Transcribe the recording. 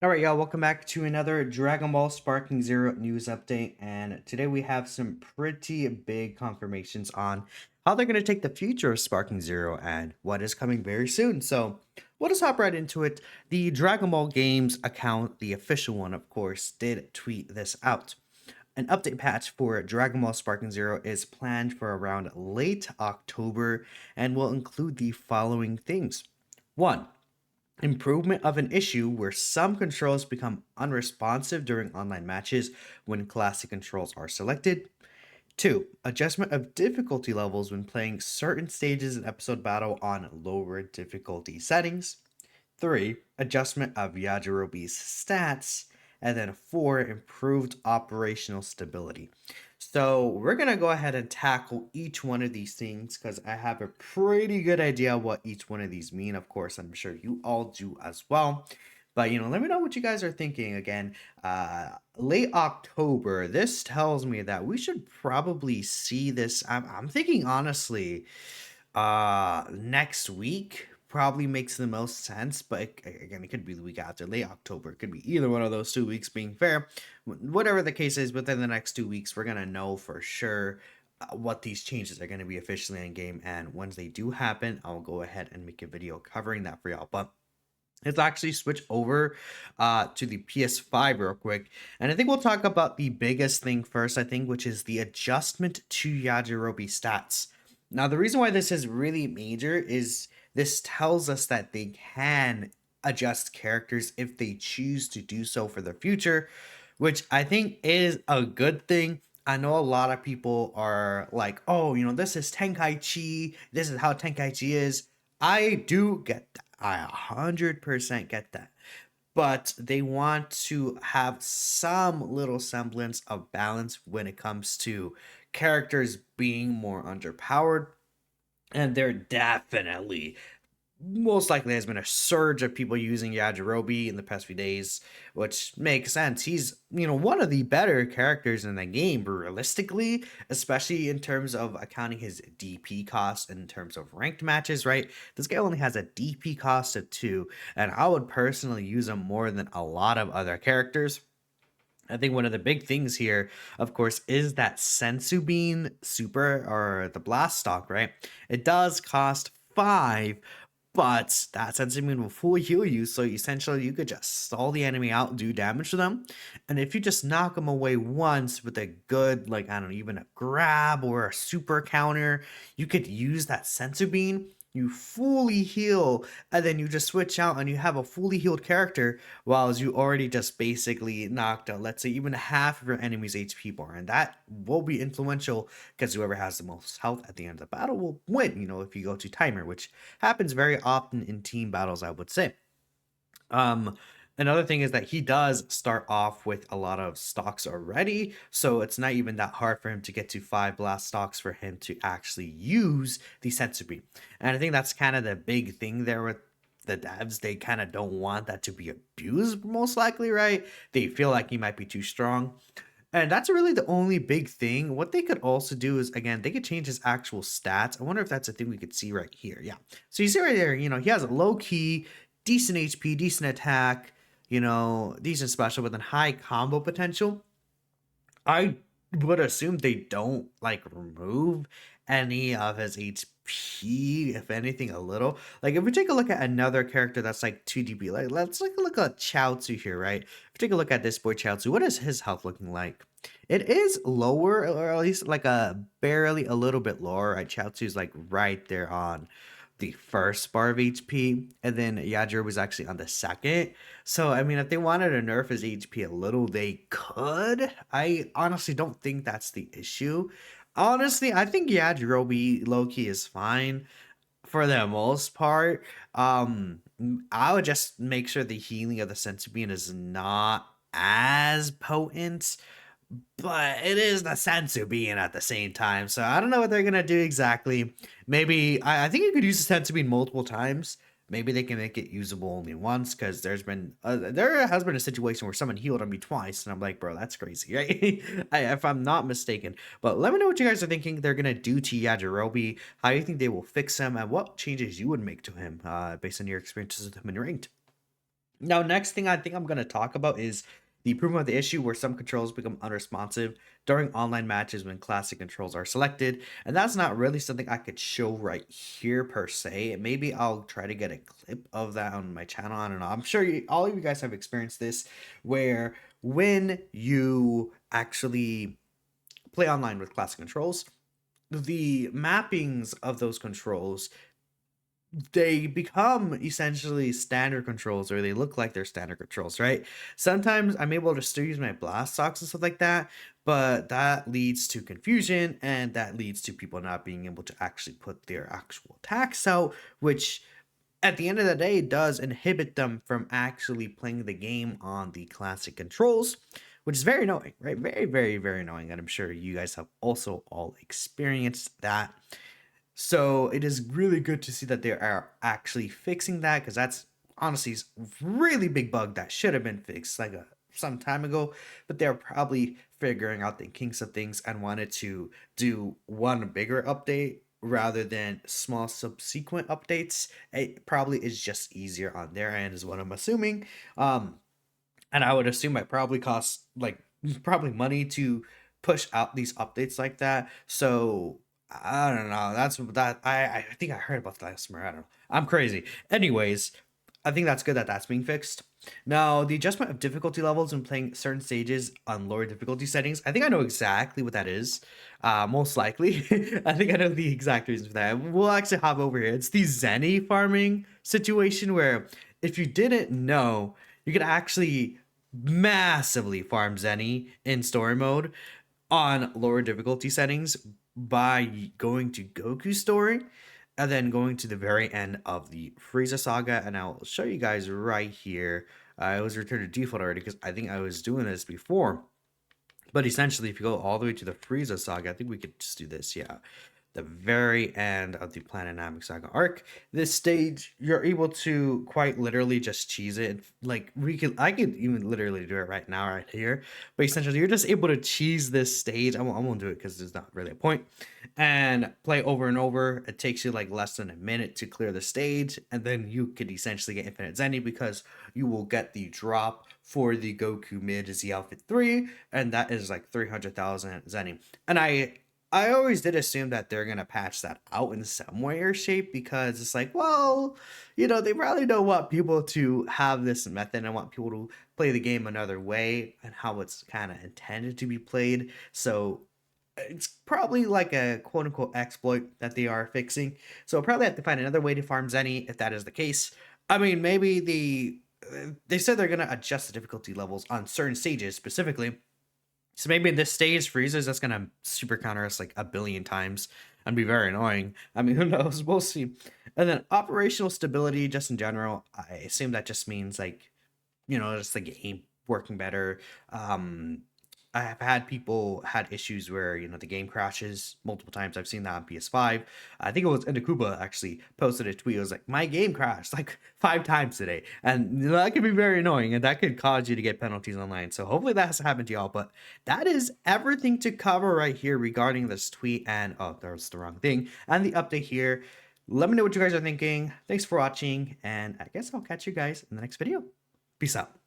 All right, y'all, welcome back to another Dragon Ball Sparking Zero news update. And today we have some pretty big confirmations on how they're going to take the future of Sparking Zero and what is coming very soon. So we'll just hop right into it. The Dragon Ball Games account, the official one, of course, did tweet this out. An update patch for Dragon Ball Sparking Zero is planned for around late October and will include the following things. One, improvement of an issue where some controls become unresponsive during online matches when classic controls are selected. 2. Adjustment of difficulty levels when playing certain stages in episode battle on lower difficulty settings. 3. Adjustment of Yajirobe's stats. And then 4. Improved operational stability. So we're going to go ahead and tackle each one of these things because I have a pretty good idea what each one of these mean. Of course, I'm sure you all do as well. But, let me know what you guys are thinking. Again, late October, this tells me that we should probably see this. I'm thinking, honestly, next week probably makes the most sense, but again, it could be the week after, late October. It could be either one of those 2 weeks. Being fair, whatever the case is, within the next 2 weeks we're gonna know for sure what these changes are going to be officially in game, and once they do happen, I'll go ahead and make a video covering that for y'all. But let's actually switch over to the PS5 real quick. And I think we'll talk about the biggest thing first, I think, which is the adjustment to Yajirobe stats. Now, the reason why this is really major is this tells us that they can adjust characters if they choose to do so for the future, which I think is a good thing. I know a lot of people are like, oh, this is Tenkaichi. This is how Tenkaichi is. I do get that. I 100% get that. But they want to have some little semblance of balance when it comes to characters being more underpowered. And they're definitely most likely has been a surge of people using Yajirobe in the past few days, which makes sense. He's, one of the better characters in the game, realistically, especially in terms of accounting his DP cost in terms of ranked matches, right? This guy only has a DP cost of 2, and I would personally use him more than a lot of other characters. I think one of the big things here, of course, is that Sensu Bean Super or the Blast Stock, right? It does cost 5, but that Sensu Bean will full heal you, so essentially you could just stall the enemy out, do damage to them. And if you just knock them away once with a good, like, I don't know, even a grab or a super counter, you could use that Sensu Bean. You fully heal, and then you just switch out and you have a fully healed character, while you already just basically knocked out, let's say, even half of your enemy's HP bar. And that will be influential because whoever has the most health at the end of the battle will win, if you go to timer, which happens very often in team battles, I would say. Um, Another thing is that he does start off with a lot of stocks already, so it's not even that hard for him to get to 5 blast stocks for him to actually use the Sensobi. And I think that's kind of the big thing there with the devs. They kind of don't want that to be abused, most likely, right? They feel like he might be too strong. And that's really the only big thing. What they could also do is, again, they could change his actual stats. I wonder if that's a thing we could see right here. Yeah. So you see right there, he has a low key, decent HP, decent attack, decent special, but then high combo potential. I would assume they don't like remove any of his HP, if anything, a little. Like if we take a look at another character that's like 2 DB, like let's take a look at Chaozu here, right? If we take a look at this boy Chaozu, what is his health looking like? It is lower, or at least like a barely a little bit lower, right? Chaozu is like right there on the first bar of HP, and then Yajiro was actually on the second. So, I mean, if they wanted to nerf his HP a little, they could. I honestly don't think that's the issue. Honestly, I think Yajirobe Loki is fine for the most part. I would just make sure the healing of the Senzu Bean is not as potent, but it is the Sensu being at the same time. So I don't know what they're gonna do exactly. Maybe I think you could use the Sensu bean multiple times. Maybe they can make it usable only once, because there has been a situation where someone healed on me twice, and I'm like, bro, that's crazy, right? If I'm not mistaken. But let me know what you guys are thinking they're gonna do to Yajirobe. How you think they will fix him, and what changes you would make to him, based on your experiences with him in ranked. Now, next thing I think I'm going to talk about is the improvement of the issue where some controls become unresponsive during online matches when classic controls are selected. And that's not really something I could show right here per se. Maybe I'll try to get a clip of that on my channel. I don't know. I'm sure all of you guys have experienced this where when you actually play online with classic controls, the mappings of those controls, they become essentially standard controls, or they look like they're standard controls, right? Sometimes I'm able to still use my blast socks and stuff like that, but that leads to confusion, and that leads to people not being able to actually put their actual attacks out, which at the end of the day does inhibit them from actually playing the game on the classic controls, which is very annoying, right? Very, very, very annoying. And I'm sure you guys have also all experienced that. So it is really good to see that they are actually fixing that, because that's honestly really big bug that should have been fixed like some time ago. But they're probably figuring out the kinks of things and wanted to do one bigger update rather than small subsequent updates. It probably is just easier on their end, is what I'm assuming. And I would assume it probably costs like probably money to push out these updates like that. So I don't know. That's that I think I heard about that somewhere. I don't know. I'm crazy. Anyways, I think that's good that that's being fixed. Now, the adjustment of difficulty levels when playing certain stages on lower difficulty settings. I think I know exactly what that is. Most likely, I think I know the exact reason for that. We'll actually hop over here. It's the Zeni farming situation where if you didn't know, you could actually massively farm Zeni in story mode on lower difficulty settings by going to Goku story and then going to the very end of the Frieza saga. And I'll show you guys right here. It was returned to default already because I think I was doing this before. But essentially, if you go all the way to the Frieza saga, I think we could just do this. Yeah, the very end of the Planet Namek Saga arc. This stage, you're able to quite literally just cheese it. Like I could even literally do it right now, right here. But essentially, you're just able to cheese this stage. I won't do it because there's not really a point. And play over and over. It takes you like less than a minute to clear the stage, and then you could essentially get infinite Zeni because you will get the drop for the Goku Mid Z Outfit 3, and that is like 300,000 Zeni. And I always did assume that they're gonna patch that out in some way or shape, because it's like, well, they probably don't want people to have this method and want people to play the game another way and how it's kind of intended to be played. So it's probably like a quote unquote exploit that they are fixing. So probably have to find another way to farm Zeni if that is the case. I mean, maybe they said they're gonna adjust the difficulty levels on certain stages specifically. So maybe in this stage, Frieza's just gonna super counter us like a billion times and be very annoying. I mean, who knows? We'll see. And then operational stability, just in general, I assume that just means like, just the game working better. I have had people had issues where the game crashes multiple times. I've seen that on PS5. I think it was Inakuba actually posted a tweet. It was like, my game crashed like 5 times today, and that could be very annoying, and that could cause you to get penalties online. So hopefully that hasn't happened to y'all. But that is everything to cover right here regarding this tweet. And oh, that was the wrong thing. And the update here. Let me know what you guys are thinking. Thanks for watching, and I guess I'll catch you guys in the next video. Peace out.